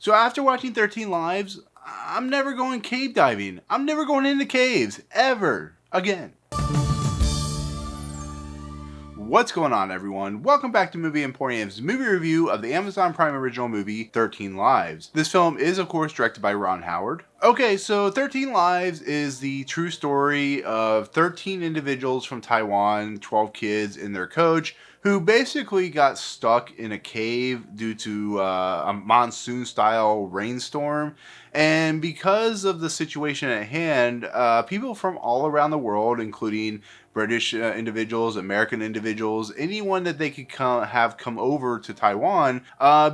So after watching 13 Lives, I'm never going cave diving. I'm never going into caves, ever, again. What's going on, everyone? Welcome back to Movie Emporium's movie review of the Amazon Prime original movie, 13 Lives. This film is, of course, directed by Ron Howard. Okay, so 13 Lives is the true story of 13 individuals from Taiwan, 12 kids and their coach, who basically got stuck in a cave due to a monsoon-style rainstorm. And because of the situation at hand, people from all around the world, including British individuals, American individuals, anyone that they could have come over to Taiwan,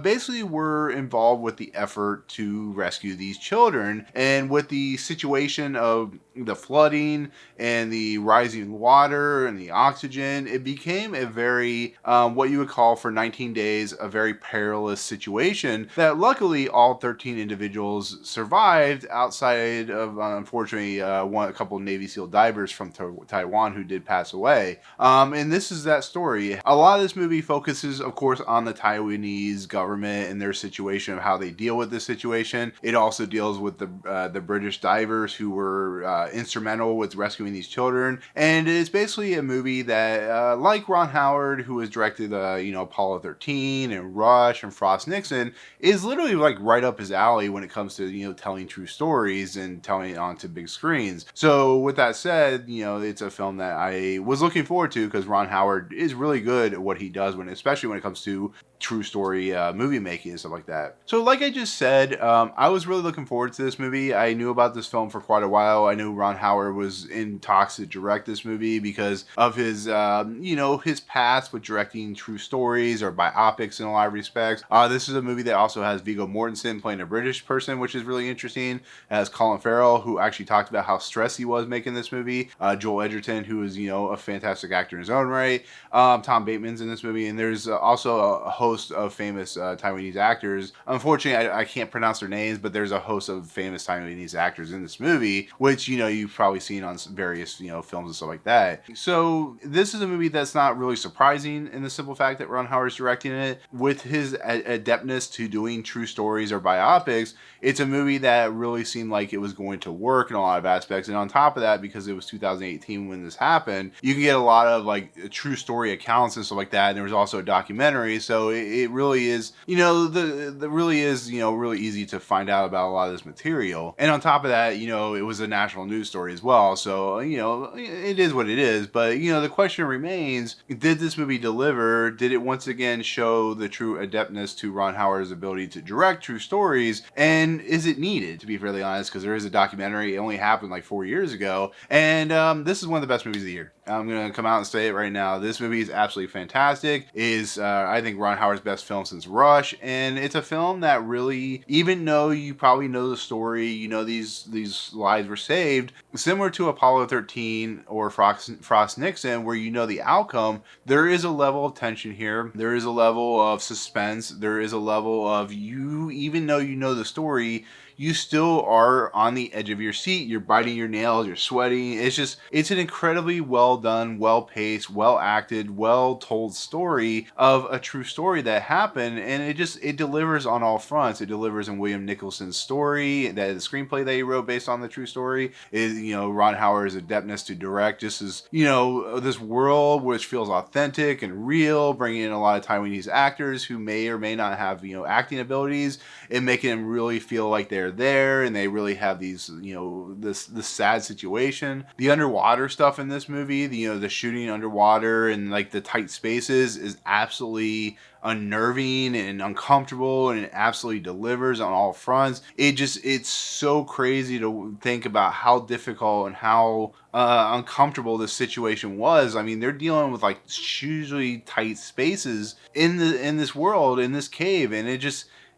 basically were involved with the effort to rescue these children. And with the situation of the flooding and the rising water and the oxygen, it became a very, what you would call for 19 days, a very perilous situation that luckily all 13 individuals survived outside of, unfortunately, a couple of Navy SEAL divers from Taiwan who did pass away. And this is that story. A lot of this movie focuses, of course, on the Taiwanese government and their situation of how they deal with this situation. It also deals with the British divers who were instrumental with rescuing these children. And it's basically a movie that, like Ron Howard, who has directed, Apollo 13 and Rush and Frost Nixon, is literally like right up his alley when it comes to, telling true stories and telling it onto big screens. So with that said, it's a film that I was looking forward to because Ron Howard is really good at what he does, especially when it comes to true story movie making and stuff like that. So like I just said, I was really looking forward to this movie. I knew about this film for quite a while. I knew Ron Howard was in talks to direct this movie because of his, his past with directing true stories or biopics in a lot of respects. This is a movie that also has Viggo Mortensen playing a British person, which is really interesting. It has Colin Farrell, who actually talked about how stressed he was making this movie. Joel Edgerton, who is, a fantastic actor in his own right. Tom Bateman's in this movie, and there's also a host of famous Taiwanese actors. Unfortunately, I can't pronounce their names, but there's a host of famous Taiwanese actors in this movie, which, you've probably seen on various, films and stuff like that. So this is a movie that's not really surprising in the simple fact that Ron Howard's directing it. With his adeptness to doing true stories or biopics, it's a movie that really seemed like it was going to work in a lot of aspects. And on top of that, because it was 2018 when this happened, you can get a lot of like true story accounts and stuff like that. And there was also a documentary, so it really is, really easy to find out about a lot of this material. And on top of that, it was a national news story as well. So, it is what it is. But, the question remains, did this movie deliver? Did it once again show the true adeptness to Ron Howard's ability to direct true stories? And is it needed, to be fairly honest? Because there is a documentary. It only happened like 4 years ago. And this is one of the best movies of the year. I'm going to come out and say it right now. This movie is absolutely fantastic. It is, I think, Ron Howard's best film since Rush. And it's a film that really, even though you probably know the story, these lives were saved, similar to Apollo 13 or Frost Nixon, where the outcome, there is a level of tension here. There is a level of suspense. There is a level of even though you know the story, you still are on the edge of your seat. You're biting your nails. You're sweating. It's an incredibly well done, well paced, well acted, well told story of a true story that happened. And it delivers on all fronts. It delivers in William Nicholson's story, that the screenplay that he wrote based on the true story is, Ron Howard's adeptness to direct. Just as, this world which feels authentic and real, bringing in a lot of Taiwanese actors who may or may not have, acting abilities and making them really feel like they're there and they really have these, this sad situation. The underwater stuff in this movie, the shooting underwater and like the tight spaces is absolutely unnerving and uncomfortable, and it absolutely delivers on all fronts. It's so crazy to think about how difficult and how uncomfortable this situation was. I mean, they're dealing with like hugely tight spaces in this world, in this cave, and it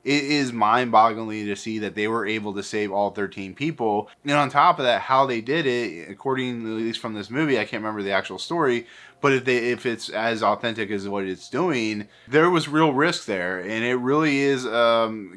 is mind-bogglingly to see that they were able to save all 13 people. And on top of that, how they did it, according at least from this movie, I can't remember the actual story, but if it's as authentic as what it's doing, there was real risk there, and it really is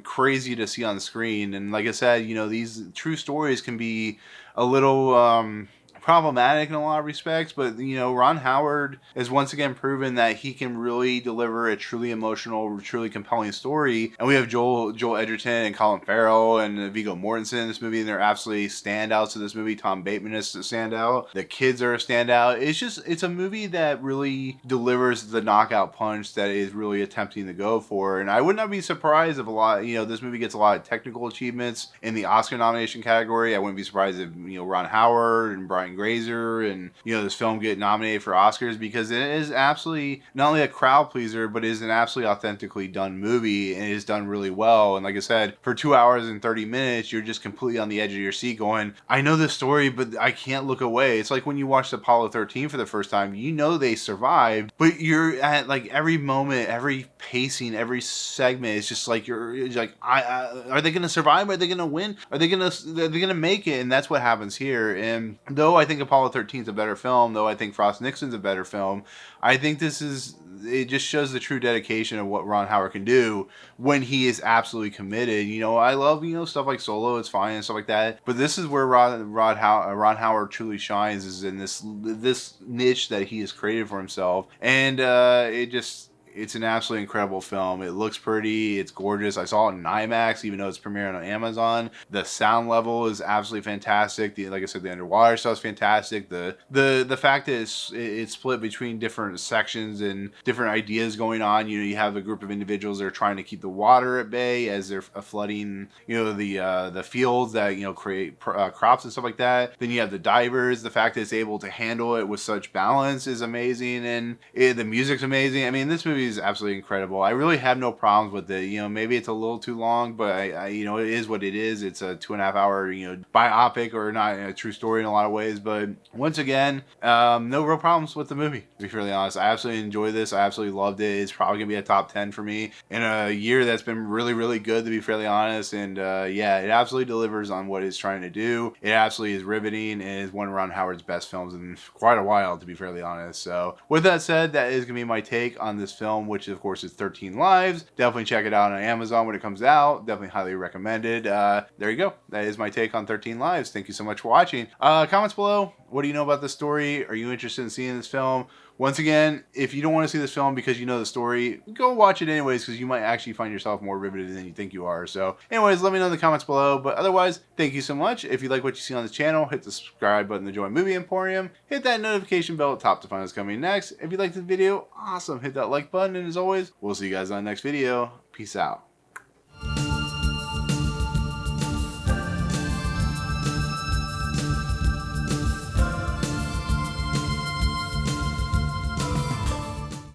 crazy to see on the screen. And like I said, these true stories can be a little problematic in a lot of respects, but you know, Ron Howard has once again proven that he can really deliver a truly emotional, truly compelling story. And we have Joel Edgerton and Colin Farrell and Viggo Mortensen in this movie, and they're absolutely standouts in this movie. Tom Bateman is a standout. The kids are a standout. It's a movie that really delivers the knockout punch that is really attempting to go for. And I would not be surprised if this movie gets a lot of technical achievements in the Oscar nomination category. I wouldn't be surprised if, Ron Howard and Brian Grazer and, this film get nominated for Oscars, because it is absolutely not only a crowd pleaser, but it is an absolutely authentically done movie, and it is done really well. And like I said, for 2 hours and 30 minutes, you're just completely on the edge of your seat going, I know this story, but I can't look away. It's like when you watched Apollo 13 for the first time, they survived, but you're at like every moment, every pacing, every segment, it's just like you're like, are they going to survive? Are they going to win? Are they going to make it? And that's what happens here. And though I think Apollo 13 is a better film, though I think Frost Nixon's a better film, I think it just shows the true dedication of what Ron Howard can do when he is absolutely committed. I love, stuff like Solo, it's fine and stuff like that, but this is where Ron Howard truly shines, is in this niche that he has created for himself. And it's an absolutely incredible film. It looks pretty. It's gorgeous. I saw it in IMAX, even though it's premiering on Amazon. The sound level is absolutely fantastic. Like I said, the underwater stuff is fantastic. The fact that it's split between different sections and different ideas going on. You have a group of individuals that are trying to keep the water at bay as they're flooding, the fields that create crops and stuff like that. Then you have the divers. The fact that it's able to handle it with such balance is amazing, and the music's amazing. I mean, this movie is absolutely incredible. I really have no problems with it. Maybe it's a little too long, but I it is what it is. It's a 2.5 hour, biopic, or not a true story in a lot of ways. But once again, no real problems with the movie, to be fairly honest. I absolutely enjoy this. I absolutely loved it. It's probably gonna be a top 10 for me in a year that's been really, really good, to be fairly honest. And it absolutely delivers on what it's trying to do. It absolutely is riveting, and is one of Ron Howard's best films in quite a while, to be fairly honest. So with that said, that is gonna be my take on this film, which of course is 13 Lives. Definitely check it out on Amazon when it comes out. Definitely highly recommended. There you go. That is my take on 13 Lives. Thank you so much for watching. Comments below. What do you know about the story? Are you interested in seeing this film? Once again, if you don't want to see this film because you know the story, go watch it anyways, because you might actually find yourself more riveted than you think you are. So anyways, let me know in the comments below. But otherwise, thank you so much. If you like what you see on this channel, hit the subscribe button to join Movie Emporium. Hit that notification bell at top to find what's coming next. If you liked the video, awesome. Hit that like button. And as always, we'll see you guys on the next video. Peace out.